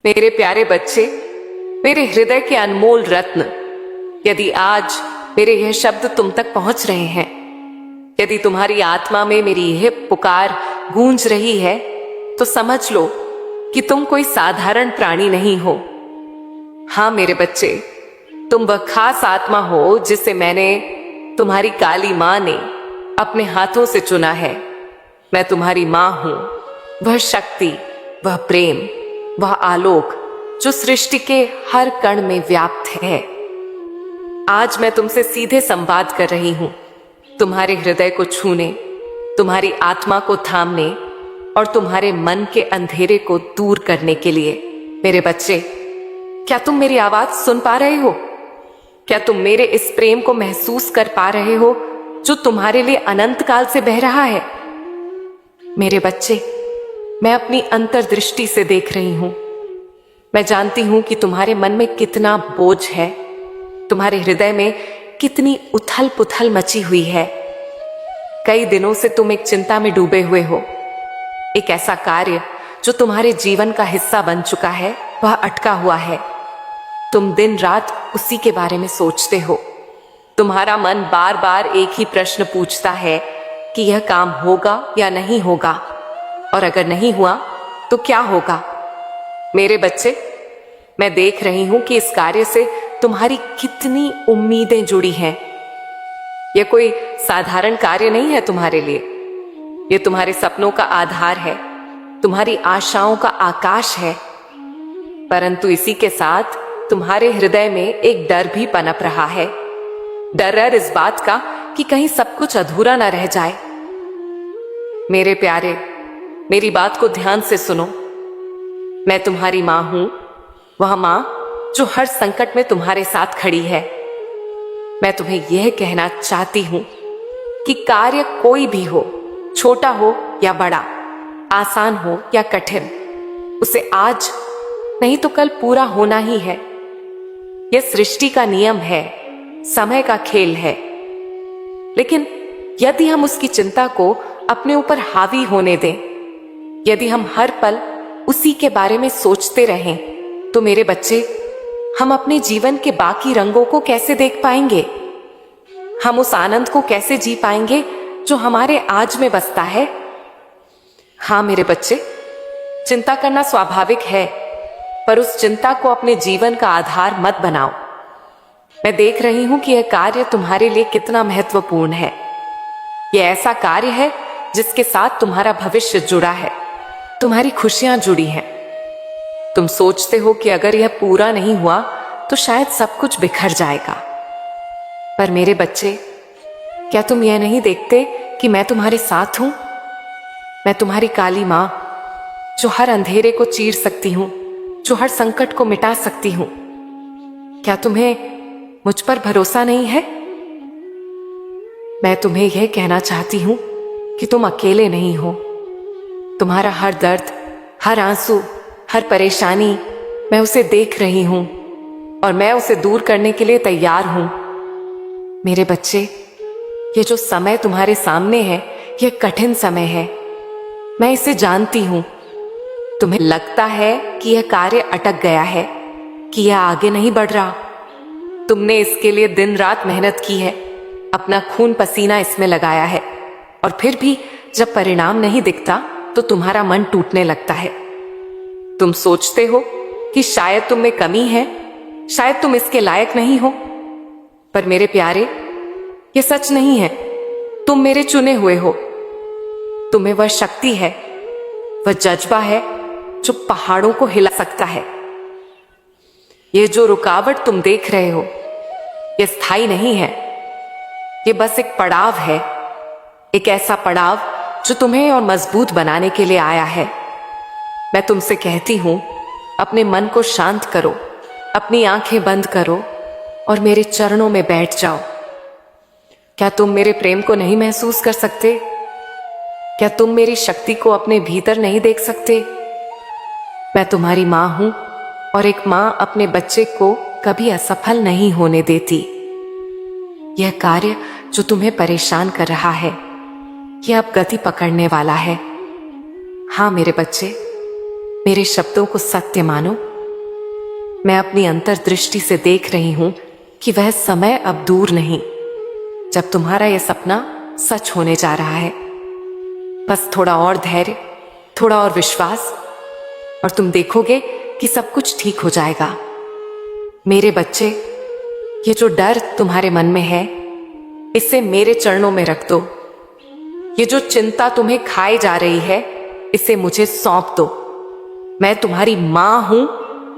मेरे प्यारे बच्चे, मेरे हृदय के अनमोल रत्न, यदि आज मेरे यह शब्द तुम तक पहुंच रहे हैं, यदि तुम्हारी आत्मा में मेरी यह पुकार गूंज रही है, तो समझ लो कि तुम कोई साधारण प्राणी नहीं हो। हाँ मेरे बच्चे, तुम वह खास आत्मा हो जिसे मैंने, तुम्हारी काली मां ने अपने हाथों से चुना है। मैं तुम्हारी मां हूं, वह शक्ति, वह प्रेम, वह आलोक जो सृष्टि के हर कण में व्याप्त है। आज मैं तुमसे सीधे संवाद कर रही हूं, तुम्हारे हृदय को छूने, तुम्हारी आत्मा को थामने और तुम्हारे मन के अंधेरे को दूर करने के लिए। मेरे बच्चे, क्या तुम मेरी आवाज सुन पा रहे हो? क्या तुम मेरे इस प्रेम को महसूस कर पा रहे हो जो तुम्हारे लिए अनंत काल से बह रहा है? मेरे बच्चे, मैं अपनी अंतर्दृष्टि से देख रही हूं। मैं जानती हूं कि तुम्हारे मन में कितना बोझ है, तुम्हारे हृदय में कितनी उथल पुथल मची हुई है। कई दिनों से तुम एक चिंता में डूबे हुए हो। एक ऐसा कार्य जो तुम्हारे जीवन का हिस्सा बन चुका है, वह अटका हुआ है। तुम दिन रात उसी के बारे में सोचते हो। तुम्हारा मन बार बार एक ही प्रश्न पूछता है कि यह काम होगा या नहीं होगा, और अगर नहीं हुआ तो क्या होगा? मेरे बच्चे, मैं देख रही हूं कि इस कार्य से तुम्हारी कितनी उम्मीदें जुड़ी हैं। यह कोई साधारण कार्य नहीं है तुम्हारे लिए। यह तुम्हारे सपनों का आधार है, तुम्हारी आशाओं का आकाश है। परंतु इसी के साथ तुम्हारे हृदय में एक डर भी पनप रहा है। डर इस बात का कि कहीं सब कुछ अधूरा न रह जाए। मेरे प्यारे, मेरी बात को ध्यान से सुनो। मैं तुम्हारी मां हूं, वह मां जो हर संकट में तुम्हारे साथ खड़ी है। मैं तुम्हें यह कहना चाहती हूं कि कार्य कोई भी हो, छोटा हो या बड़ा, आसान हो या कठिन, उसे आज नहीं तो कल पूरा होना ही है। यह सृष्टि का नियम है, समय का खेल है। लेकिन यदि हम उसकी चिंता को अपने ऊपर हावी होने दें, यदि हम हर पल उसी के बारे में सोचते रहें, तो मेरे बच्चे, हम अपने जीवन के बाकी रंगों को कैसे देख पाएंगे? हम उस आनंद को कैसे जी पाएंगे जो हमारे आज में बसता है? हाँ मेरे बच्चे, चिंता करना स्वाभाविक है, पर उस चिंता को अपने जीवन का आधार मत बनाओ। मैं देख रही हूं कि यह कार्य तुम्हारे लिए कितना महत्वपूर्ण है। यह ऐसा कार्य है जिसके साथ तुम्हारा भविष्य जुड़ा है, तुम्हारी खुशियां जुड़ी हैं। तुम सोचते हो कि अगर यह पूरा नहीं हुआ तो शायद सब कुछ बिखर जाएगा। पर मेरे बच्चे, क्या तुम यह नहीं देखते कि मैं तुम्हारे साथ हूं? मैं तुम्हारी काली मां, जो हर अंधेरे को चीर सकती हूं, जो हर संकट को मिटा सकती हूं। क्या तुम्हें मुझ पर भरोसा नहीं है? मैं तुम्हें यह कहना चाहती हूं कि तुम अकेले नहीं हो। तुम्हारा हर दर्द, हर आंसू, हर परेशानी, मैं उसे देख रही हूं और मैं उसे दूर करने के लिए तैयार हूं। मेरे बच्चे, ये जो समय तुम्हारे सामने है, यह कठिन समय है। मैं इसे जानती हूं। तुम्हें लगता है कि यह कार्य अटक गया है, कि यह आगे नहीं बढ़ रहा। तुमने इसके लिए दिन रात मेहनत की है, अपना खून पसीना इसमें लगाया है, और फिर भी जब परिणाम नहीं दिखता तो तुम्हारा मन टूटने लगता है। तुम सोचते हो कि शायद तुम में कमी है, शायद तुम इसके लायक नहीं हो। पर मेरे प्यारे, यह सच नहीं है। तुम मेरे चुने हुए हो। तुम्हें वह शक्ति है, वह जज्बा है जो पहाड़ों को हिला सकता है। यह जो रुकावट तुम देख रहे हो, यह स्थायी नहीं है। यह बस एक पड़ाव है, एक ऐसा पड़ाव जो तुम्हें और मजबूत बनाने के लिए आया है। मैं तुमसे कहती हूं, अपने मन को शांत करो, अपनी आंखें बंद करो और मेरे चरणों में बैठ जाओ। क्या तुम मेरे प्रेम को नहीं महसूस कर सकते? क्या तुम मेरी शक्ति को अपने भीतर नहीं देख सकते? मैं तुम्हारी मां हूं, और एक मां अपने बच्चे को कभी असफल नहीं होने देती। यह कार्य जो तुम्हें परेशान कर रहा है, यह अब गति पकड़ने वाला है। हाँ मेरे बच्चे, मेरे शब्दों को सत्य मानो मैं अपनी अंतर्दृष्टि से देख रही हूं कि वह समय अब दूर नहीं जब तुम्हारा यह सपना सच होने जा रहा है। बस थोड़ा और धैर्य, थोड़ा और विश्वास, और तुम देखोगे कि सब कुछ ठीक हो जाएगा। मेरे बच्चे, ये जो डर तुम्हारे मन में है, इसे मेरे चरणों में रख दो। ये जो चिंता तुम्हें खाई जा रही है, इसे मुझे सौंप दो। मैं तुम्हारी मां हूं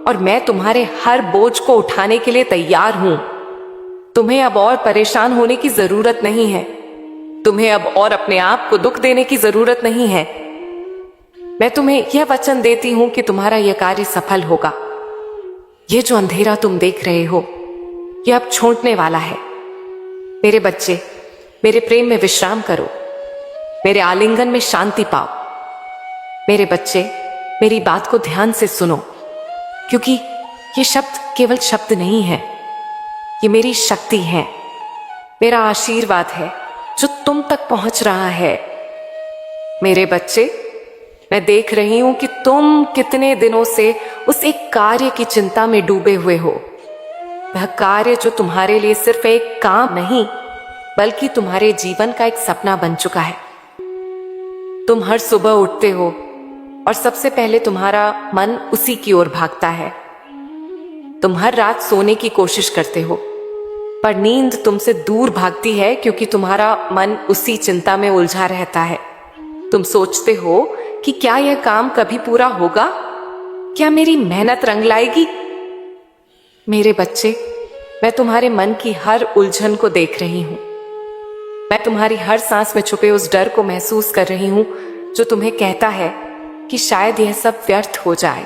और मैं तुम्हारे हर बोझ को उठाने के लिए तैयार हूं। तुम्हें अब और परेशान होने की जरूरत नहीं है। तुम्हें अब और अपने आप को दुख देने की जरूरत नहीं है। मैं तुम्हें यह वचन देती हूं कि तुम्हारा यह कार्य सफल होगा। यह जो अंधेरा तुम देख रहे हो, यह अब छोड़ने वाला है। मेरे बच्चे, मेरे प्रेम में विश्राम करो, मेरे आलिंगन में शांति पाओ। मेरे बच्चे, मेरी बात को ध्यान से सुनो, क्योंकि ये शब्द केवल शब्द नहीं है, ये मेरी शक्ति है, मेरा आशीर्वाद है जो तुम तक पहुंच रहा है। मेरे बच्चे, मैं देख रही हूं कि तुम कितने दिनों से उस एक कार्य की चिंता में डूबे हुए हो। वह कार्य जो तुम्हारे लिए सिर्फ एक काम नहीं, बल्कि तुम्हारे जीवन का एक सपना बन चुका है। तुम हर सुबह उठते हो और सबसे पहले तुम्हारा मन उसी की ओर भागता है। तुम हर रात सोने की कोशिश करते हो, पर नींद तुमसे दूर भागती है क्योंकि तुम्हारा मन उसी चिंता में उलझा रहता है। तुम सोचते हो कि क्या यह काम कभी पूरा होगा? क्या मेरी मेहनत रंग लाएगी? मेरे बच्चे, मैं तुम्हारे मन की हर उलझन को देख रही हूं। मैं तुम्हारी हर सांस में छुपे उस डर को महसूस कर रही हूं जो तुम्हें कहता है कि शायद यह सब व्यर्थ हो जाए।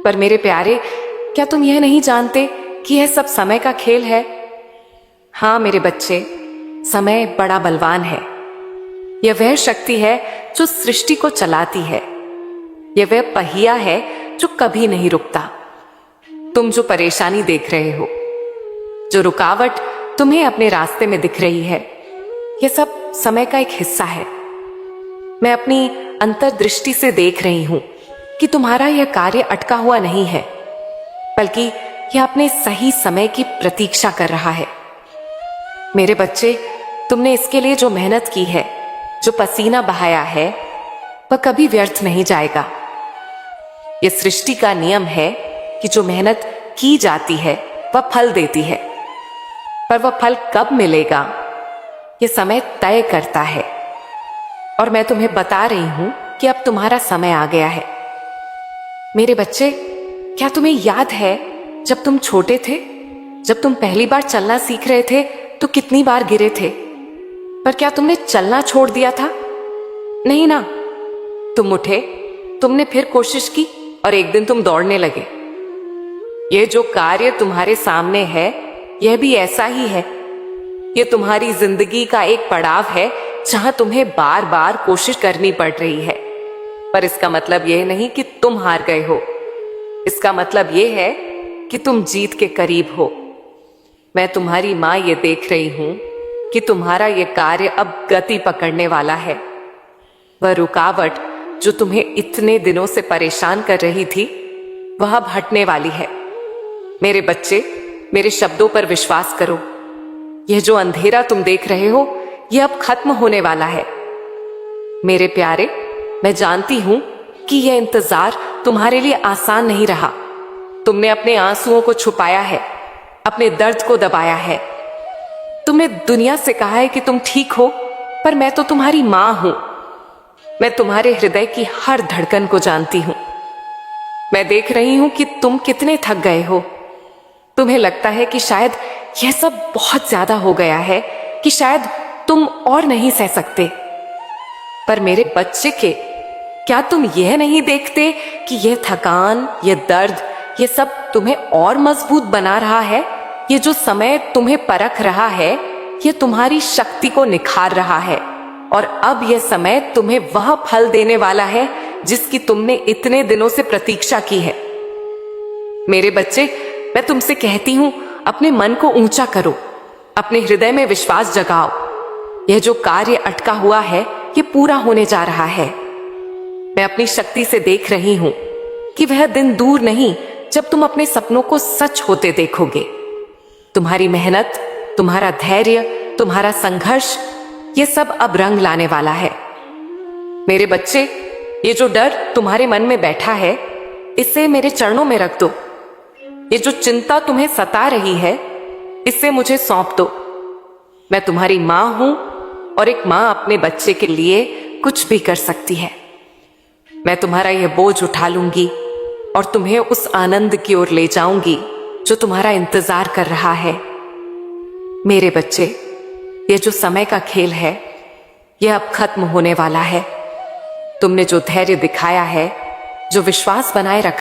पर मेरे प्यारे, क्या तुम यह नहीं जानते कि यह सब समय का खेल है? हाँ मेरे बच्चे, समय बड़ा बलवान है। यह वह शक्ति है जो सृष्टि को चलाती है। यह वह पहिया है जो कभी नहीं रुकता। तुम जो परेशानी देख रहे हो, जो रुकावट तुम्हें अपने रास्ते में दिख रही है, यह सब समय का एक हिस्सा है। मैं अपनी अंतर्दृष्टि से देख रही हूं कि तुम्हारा यह कार्य अटका हुआ नहीं है, बल्कि यह अपने सही समय की प्रतीक्षा कर रहा है। मेरे बच्चे, तुमने इसके लिए जो मेहनत की है, जो पसीना बहाया है, वह कभी व्यर्थ नहीं जाएगा। यह सृष्टि का नियम है कि जो मेहनत की जाती है वह फल देती है, पर वह फल कब मिलेगा यह समय तय करता है। और मैं तुम्हें बता रही हूं कि अब तुम्हारा समय आ गया है। मेरे बच्चे, क्या तुम्हें याद है जब तुम छोटे थे, जब तुम पहली बार चलना सीख रहे थे तो कितनी बार गिरे थे? पर क्या तुमने चलना छोड़ दिया था? नहीं ना। तुम उठे, तुमने फिर कोशिश की और एक दिन तुम दौड़ने लगे। यह जो कार्य तुम्हारे सामने है, यह भी ऐसा ही है। यह तुम्हारी जिंदगी का एक पड़ाव है जहां तुम्हें बार बार कोशिश करनी पड़ रही है। पर इसका मतलब यह नहीं कि तुम हार गए हो। इसका मतलब यह है कि तुम जीत के करीब हो। मैं तुम्हारी मां ये देख रही हूं कि तुम्हारा यह कार्य अब गति पकड़ने वाला है। वह रुकावट जो तुम्हें इतने दिनों से परेशान कर रही थी, वह अब हटने वाली है। मेरे बच्चे, मेरे शब्दों पर विश्वास करो। यह जो अंधेरा तुम देख रहे हो, यह अब खत्म होने वाला है। मेरे प्यारे, मैं जानती हूं कि यह इंतजार तुम्हारे लिए आसान नहीं रहा। तुमने अपने आंसुओं को छुपाया है, अपने दर्द को दबाया है। तुमने दुनिया से कहा है कि तुम ठीक हो, पर मैं तो तुम्हारी मां हूं। मैं तुम्हारे हृदय की हर धड़कन को जानती हूं। मैं देख रही हूं कि तुम कितने थक गए हो। तुम्हें लगता है कि शायद यह सब बहुत ज्यादा हो गया है, कि शायद तुम और नहीं सह सकते। पर मेरे बच्चे के, क्या तुम यह नहीं देखते कि यह थकान, यह दर्द, यह सब तुम्हें और मजबूत बना रहा है? ये जो समय तुम्हें परख रहा है, यह तुम्हारी शक्ति को निखार रहा है। और अब यह समय तुम्हें वह फल देने वाला है जिसकी तुमने इतने दिनों से प्रतीक्षा की है। मेरे बच्चे, मैं तुमसे कहती हूं, अपने मन को ऊंचा करो, अपने हृदय में विश्वास जगाओ। यह जो कार्य अटका हुआ है, यह पूरा होने जा रहा है। मैं अपनी शक्ति से देख रही हूं कि वह दिन दूर नहीं जब तुम अपने सपनों को सच होते देखोगे। तुम्हारी मेहनत, तुम्हारा धैर्य, तुम्हारा संघर्ष, ये सब अब रंग लाने वाला है। मेरे बच्चे, ये जो डर तुम्हारे मन में बैठा है, इसे मेरे चरणों में रख दो। ये जो चिंता तुम्हें सता रही है, इसे मुझे सौंप दो। मैं तुम्हारी मां हूं और एक मां अपने बच्चे के लिए कुछ भी कर सकती है। मैं तुम्हारा यह बोझ उठा लूंगी और तुम्हें उस आनंद की ओर ले जाऊंगी जो तुम्हारा इंतजार कर रहा है। मेरे बच्चे, ये जो समय का खेल है, यह अब खत्म होने वाला है। तुमने जो धैर्य दिखाया है, जो विश्वास बनाए रखा